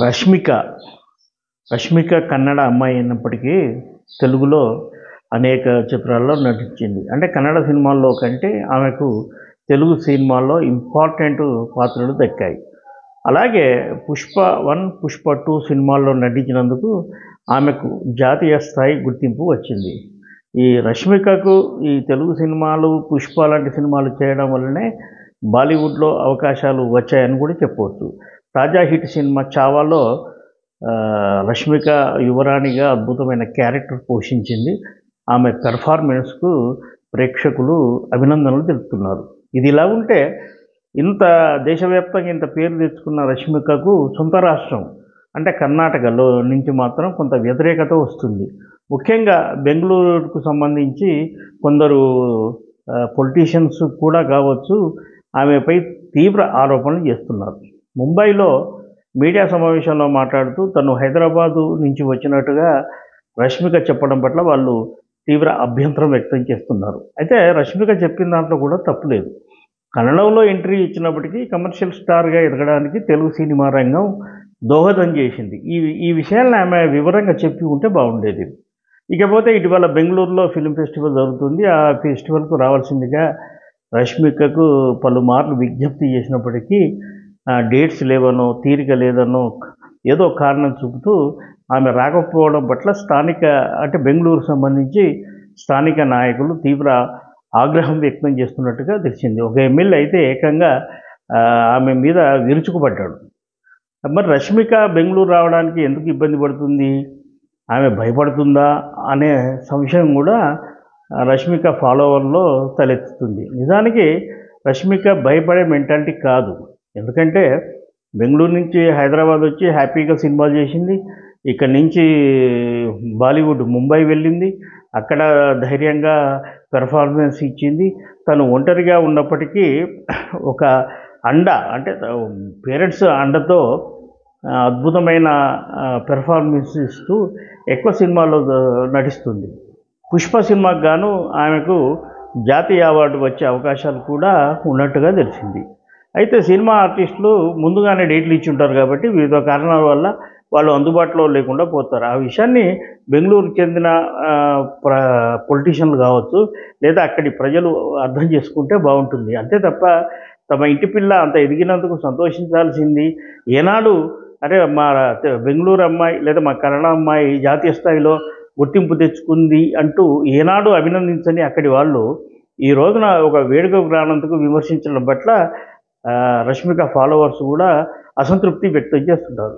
రష్మిక రష్మిక కన్నడ అమ్మాయి అయినప్పటికీ తెలుగులో అనేక చిత్రాల్లో నటించింది. అంటే కన్నడ సినిమాల్లో కంటే ఆమెకు తెలుగు సినిమాల్లో ఇంపార్టెంట్ పాత్రలు దక్కాయి. అలాగే 'పుష్ప 1, పుష్ప 2' సినిమాల్లో నటించినందుకు ఆమెకు జాతీయ స్థాయి గుర్తింపు వచ్చింది. ఈ రష్మికకు ఈ తెలుగు సినిమాలు 'పుష్ప' లాంటి సినిమాలు చేయడం వల్లనే బాలీవుడ్లో అవకాశాలు వచ్చాయని కూడా చెప్పవచ్చు. తాజా హిట్ సినిమా 'చావా'లో రష్మిక యువరాణిగా అద్భుతమైన క్యారెక్టర్ పోషించింది. ఆమె పెర్ఫార్మెన్స్కు ప్రేక్షకులు అభినందనలు తెలుపుతున్నారు. ఇది ఇలా ఉంటే ఇంత దేశవ్యాప్తంగా ఇంత పేరు తెచ్చుకున్న రష్మికకు సొంత రాష్ట్రం అంటే కర్ణాటకలో నుంచి మాత్రం కొంత వ్యతిరేకత వస్తుంది. ముఖ్యంగా బెంగళూరుకు సంబంధించి కొందరు పొలిటీషియన్స్ కూడా కావచ్చు ఆమెపై తీవ్ర ఆరోపణలు చేస్తున్నారు. ముంబైలో మీడియా సమావేశంలో మాట్లాడుతూ తను హైదరాబాదు నుంచి వచ్చినట్టుగా రష్మిక చెప్పడం పట్ల వాళ్ళు తీవ్ర అభ్యంతరం వ్యక్తం చేస్తున్నారు. అయితే రష్మిక చెప్పిన దాంట్లో కూడా తప్పులేదు. కన్నడంలో ఎంట్రీ ఇచ్చినప్పటికీ కమర్షియల్ స్టార్గా ఎదగడానికి తెలుగు సినిమా రంగం దోహదం చేసింది. ఈ విషయాలను ఆమె వివరంగా చెప్పి ఉంటే బాగుండేది. ఇకపోతే ఇటీవల బెంగళూరులో ఫిల్మ్ ఫెస్టివల్ జరుగుతుంది. ఆ ఫెస్టివల్కు రావాల్సిందిగా రష్మికకు పలుమార్లు విజ్ఞప్తి చేసినప్పటికీ డేట్స్ లేవనో తీరిక లేదనో ఏదో కారణం చూపుతూ ఆమె రాకపోవడం పట్ల అంటే బెంగళూరు సంబంధించి స్థానిక నాయకులు తీవ్ర ఆగ్రహం వ్యక్తం చేస్తున్నట్టుగా తెలిసింది. ఒక ఎమ్మెల్యే అయితే ఏకంగా ఆమె మీద విరుచుకుపడ్డాడు. మరి రష్మిక బెంగళూరు రావడానికి ఎందుకు ఇబ్బంది పడుతుంది, ఆమె భయపడుతుందా అనే సంశయం కూడా రష్మిక ఫాలోవర్లో తలెత్తుతుంది. నిజానికి రష్మిక భయపడే మెంటాలిటీ కాదు. ఎందుకంటే బెంగళూరు నుంచి హైదరాబాద్ వచ్చి హ్యాపీగా సినిమాలు చేసింది. ఇక్కడ నుంచి బాలీవుడ్ ముంబై వెళ్ళింది. అక్కడ ధైర్యంగా పెర్ఫార్మెన్స్ ఇచ్చింది. తను ఒంటరిగా ఉన్నప్పటికీ ఒక అంటే పేరెంట్స్ అండతో అద్భుతమైన పెర్ఫార్మెన్స్ ఇస్తూ ఎక్కువ సినిమాల్లో నటిస్తుంది. 'పుష్ప' సినిమాకు గాను ఆమెకు జాతీయ అవార్డు వచ్చే అవకాశాలు కూడా ఉన్నట్టుగా తెలిసింది. అయితే సినిమా ఆర్టిస్టులు ముందుగానే డేట్లు ఇచ్చి ఉంటారు కాబట్టి వివిధ కారణాల వల్ల వాళ్ళు అందుబాటులో లేకుండా పోతారు. ఆ విషయాన్ని బెంగళూరుకు చెందిన పొలిటీషియన్లు కావచ్చు లేదా అక్కడి ప్రజలు అర్థం చేసుకుంటే బాగుంటుంది. అంతే తప్ప తమ ఇంటి పిల్ల అంత ఎదిగినందుకు సంతోషించాల్సింది ఏనాడు మా బెంగళూరు అమ్మాయి లేదా మా కన్నడ అమ్మాయి జాతీయ స్థాయిలో గుర్తింపు తెచ్చుకుంది అంటూ ఏనాడు అభినందించని అక్కడి వాళ్ళు ఈ రోజున ఒక వేడుకకు రానందుకు విమర్శించడం పట్ల రష్మిక ఫాలోవర్స్ కూడా అసంతృప్తి వ్యక్తం చేస్తున్నారు.